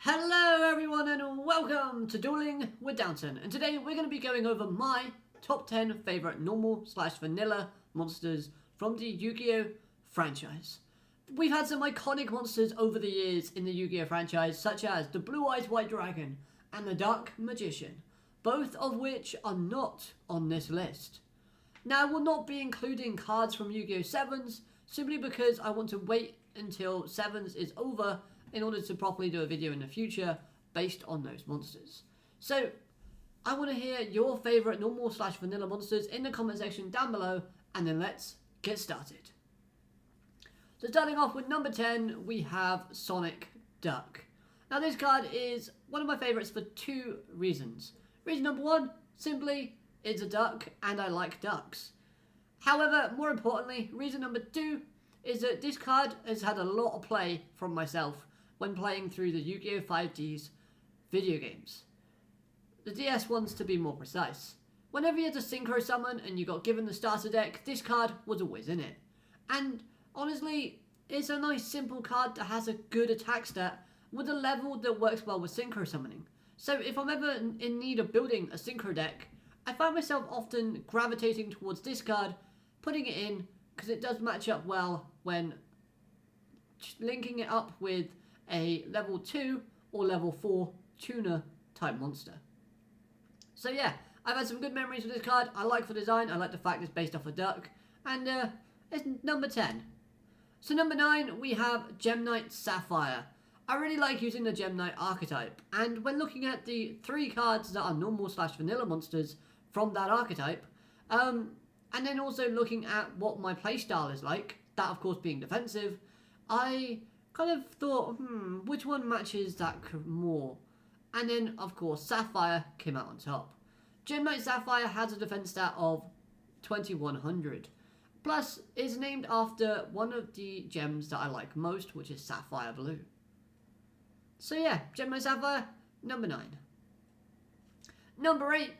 Hello everyone and welcome to Dueling with Downton, and today we're going to be going over my top 10 favourite normal/vanilla monsters from the Yu-Gi-Oh franchise. We've had some iconic monsters over the years in the Yu-Gi-Oh franchise, such as the Blue Eyes White Dragon and the Dark Magician, both of which are not on this list. Now, we'll not be including cards from Yu-Gi-Oh 7s, simply because I want to wait until 7s is over in order to properly do a video in the future based on those monsters. So, I want to hear your favourite normal/vanilla monsters in the comment section down below, and then let's get started. So starting off with number 10, we have Sonic Duck. Now this card is one of my favourites for two reasons. Reason number one, simply, it's a duck and I like ducks. However, more importantly, reason number two is that this card has had a lot of play from myself when playing through the Yu-Gi-Oh 5D's video games. The DS ones, to be more precise. Whenever you had to synchro summon and you got given the starter deck, this card was always in it. And honestly, it's a nice simple card that has a good attack stat with a level that works well with synchro summoning. So if I'm ever in need of building a synchro deck, I find myself often gravitating towards this card, putting it in, because it does match up well when linking it up with a level 2 or level 4 tuner type monster. So yeah, I've had some good memories with this card. I like the design, I like the fact it's based off a duck, and it's number 10. So number 9, we have Knight Sapphire. I really like using the Knight archetype, and when looking at the 3 cards that are normal/vanilla monsters from that archetype, and then also looking at what my playstyle is like, that of course being defensive, I kind of thought, which one matches that more? And then, of course, Sapphire came out on top. Knight Sapphire has a defense stat of 2100. Plus, is named after one of the gems that I like most, which is Sapphire Blue. So yeah, Knight Sapphire, number 9. Number 8,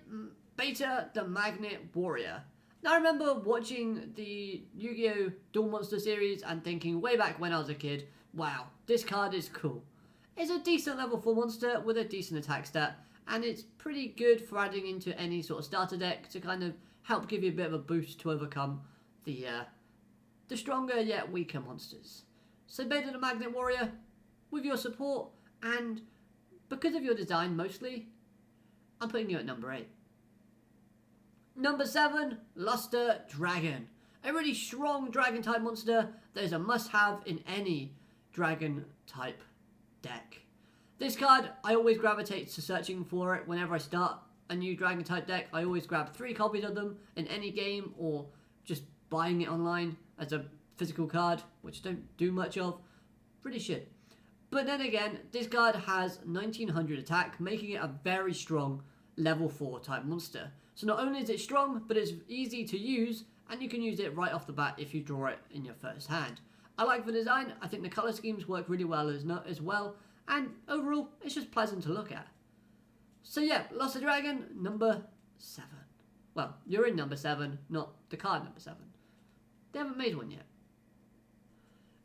Beta the Magnet Warrior. Now I remember watching the Yu-Gi-Oh! Duel Monster series and thinking way back when I was a kid, wow, this card is cool. It's a decent level 4 monster with a decent attack stat, and it's pretty good for adding into any sort of starter deck to kind of help give you a bit of a boost to overcome the stronger yet weaker monsters. So Beta the Magnet Warrior, with your support and because of your design mostly, I'm putting you at number 8. Number 7, Luster Dragon. A really strong dragon type monster that is a must-have in any dragon type deck. This card, I always gravitate to searching for it whenever I start a new dragon type deck. I always grab 3 copies of them in any game or just buying it online as a physical card, which I don't do much of. Pretty shit. But then again, this card has 1900 attack, making it a very strong level 4 type monster. So not only is it strong, but it's easy to use, and you can use it right off the bat if you draw it in your first hand. I like the design, I think the colour schemes work really well as well, and overall, it's just pleasant to look at. So yeah, Luster Dragon, number 7. Well, you're in number 7, not the card number 7. They haven't made one yet.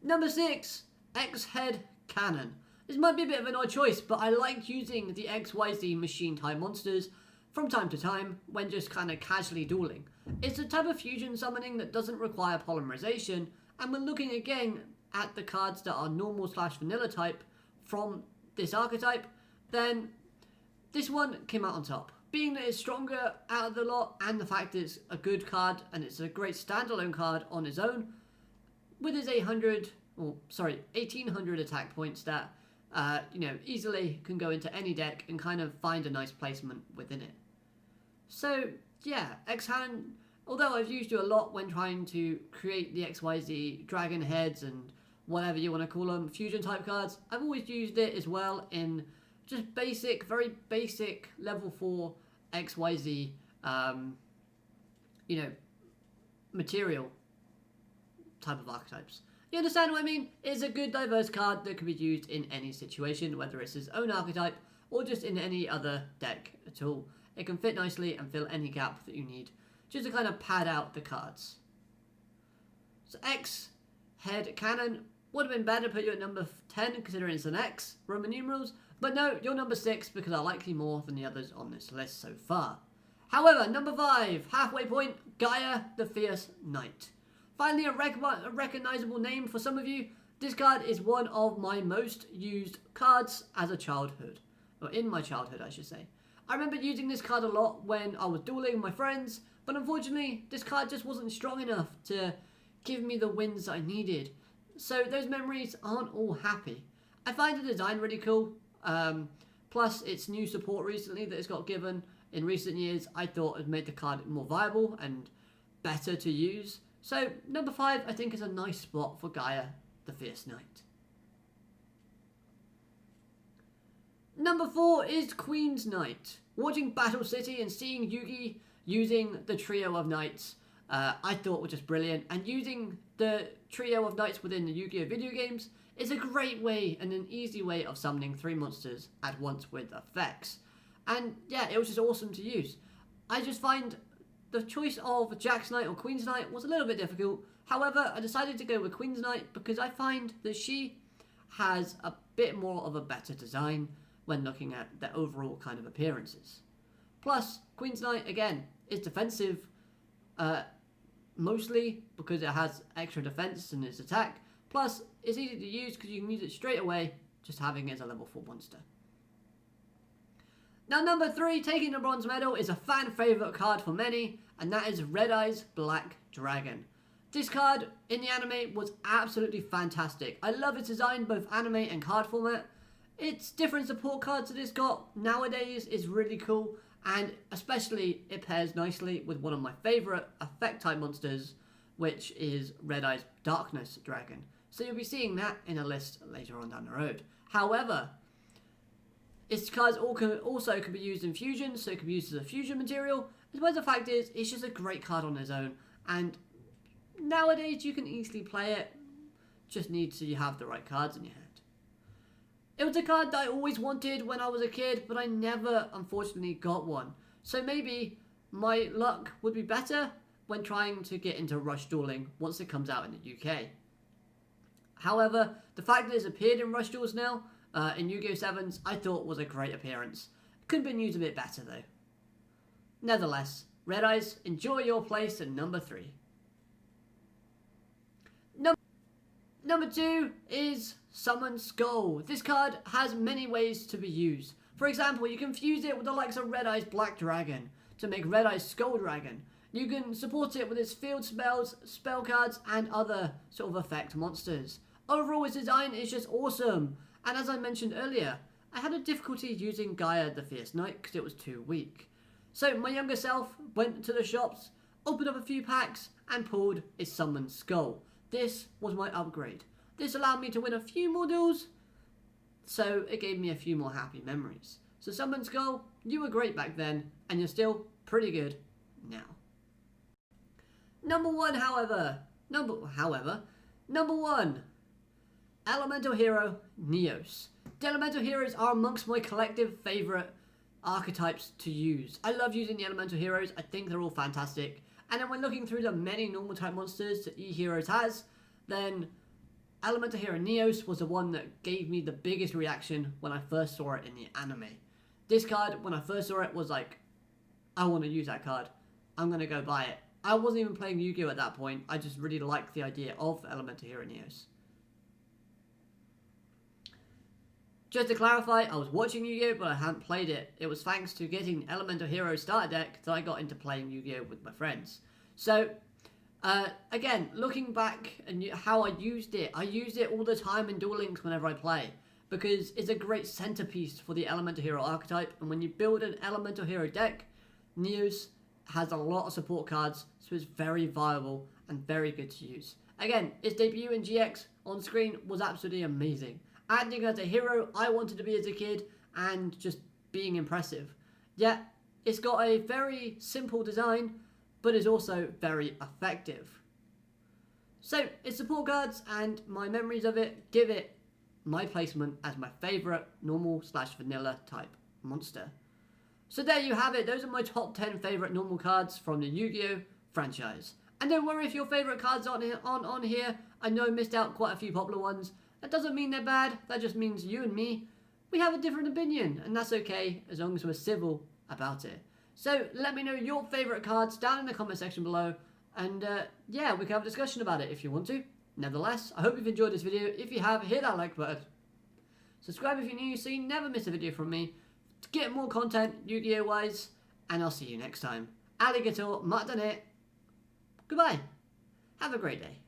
Number 6, Exhead Cannon. This might be a bit of an odd choice, but I like using the XYZ machine type monsters from time to time when just kind of casually dueling. It's a type of fusion summoning that doesn't require polymerization, and when looking again at the cards that are normal/vanilla type from this archetype, then this one came out on top. Being that it's stronger out of the lot, and the fact it's a good card and it's a great standalone card on its own, with its 1800 attack points that easily can go into any deck and kind of find a nice placement within it. So yeah, X-Hand, although I've used you a lot when trying to create the XYZ dragon heads and whatever you want to call them, fusion type cards, I've always used it as well in just basic, very basic level 4 XYZ, material type of archetypes. You understand what I mean? It's a good diverse card that can be used in any situation, whether it's his own archetype or just in any other deck at all. It can fit nicely and fill any gap that you need, just to kind of pad out the cards. So Exhead Cannon, Would have been better to put you at number 10 considering it's an X, Roman numerals, but no, you're number 6 because I like you more than the others on this list so far. However, number 5, halfway point, Gaia the Fierce Knight. Finally, a recognizable name for some of you. This card is one of my most used cards as a childhood, or in my childhood I should say. I remember using this card a lot when I was dueling with my friends, but unfortunately this card just wasn't strong enough to give me the wins I needed. So those memories aren't all happy. I find the design really cool, plus its new support recently that it's got given in recent years I thought had made the card more viable and better to use. So number 5 I think is a nice spot for Gaia the Fierce Knight. Number 4 is Queen's Knight. Watching Battle City and seeing Yugi using the trio of knights I thought was just brilliant, and using the trio of knights within the Yu-Gi-Oh video games is a great way and an easy way of summoning 3 monsters at once with effects. And yeah, it was just awesome to use. I just find the choice of Jack's Knight or Queen's Knight was a little bit difficult. However, I decided to go with Queen's Knight because I find that she has a bit more of a better design when looking at the overall kind of appearances. Plus, Queen's Knight, again, is defensive mostly because it has extra defense in its attack. Plus, it's easy to use because you can use it straight away, just having it as a level 4 monster. Now number 3, taking the bronze medal, is a fan favourite card for many, and that is Red Eye's Black Dragon. This card in the anime was absolutely fantastic. I love its design, both anime and card format. Its different support cards that it's got nowadays is really cool, and especially it pairs nicely with one of my favourite effect type monsters, which is Red Eye's Darkness Dragon. So you'll be seeing that in a list later on down the road. However, its cards also can be used in fusion, so it can be used as a fusion material, as well as the fact is, it's just a great card on its own, and nowadays you can easily play it, just need to have the right cards in your hand. It was a card that I always wanted when I was a kid, but I never, unfortunately, got one. So maybe my luck would be better when trying to get into Rush Dueling once it comes out in the UK. However, the fact that it's appeared in Rush Duels now, in Yu-Gi-Oh! 7s, I thought was a great appearance. Could have been used a bit better though. Nevertheless, Red Eyes, enjoy your place at number 3. Number 2 is Summon Skull. This card has many ways to be used. For example, you can fuse it with the likes of Red Eye's Black Dragon to make Red Eye's Skull Dragon. You can support it with its field spells, spell cards, and other sort of effect monsters. Overall, its design is just awesome. And as I mentioned earlier, I had a difficulty using Gaia the Fierce Knight because it was too weak. So my younger self went to the shops, opened up a few packs, and pulled its Summon Skull. This was my upgrade. This allowed me to win a few more duels, so it gave me a few more happy memories. So Summon Skull, you were great back then, and you're still pretty good now. Number 1, Number 1. Elemental Hero Neos. The Elemental Heroes are amongst my collective favourite archetypes to use. I love using the Elemental Heroes, I think they're all fantastic. And then when looking through the many normal type monsters that E-Heroes has, then Elemental Hero Neos was the one that gave me the biggest reaction when I first saw it in the anime. This card, when I first saw it, was like, I want to use that card. I'm going to go buy it. I wasn't even playing Yu-Gi-Oh! At that point. I just really liked the idea of Elemental Hero Neos. Just to clarify, I was watching Yu-Gi-Oh! But I hadn't played it. It was thanks to getting Elemental Hero starter deck that I got into playing Yu-Gi-Oh! With my friends. So, again, looking back and how I used it all the time in Duel Links whenever I play. Because it's a great centerpiece for the Elemental Hero archetype. And when you build an Elemental Hero deck, Neos has a lot of support cards, so it's very viable and very good to use. Again, its debut in GX on screen was absolutely amazing. Acting as a hero I wanted to be as a kid and just being impressive. Yet, it's got a very simple design, but is also very effective. So, its support cards and my memories of it give it my placement as my favourite normal/vanilla type monster. So there you have it, those are my top 10 favourite normal cards from the Yu-Gi-Oh! Franchise. And don't worry if your favourite cards aren't on here, I know I missed out quite a few popular ones. That doesn't mean they're bad, that just means you and me, we have a different opinion, and that's okay as long as we're civil about it. So let me know your favourite cards down in the comment section below, and yeah, we can have a discussion about it if you want to. Nevertheless, I hope you've enjoyed this video. If you have, hit that like button. Subscribe if you're new so you never miss a video from me to get more content Yu-Gi-Oh wise, and I'll see you next time. Alligator, Matane. Goodbye. Have a great day.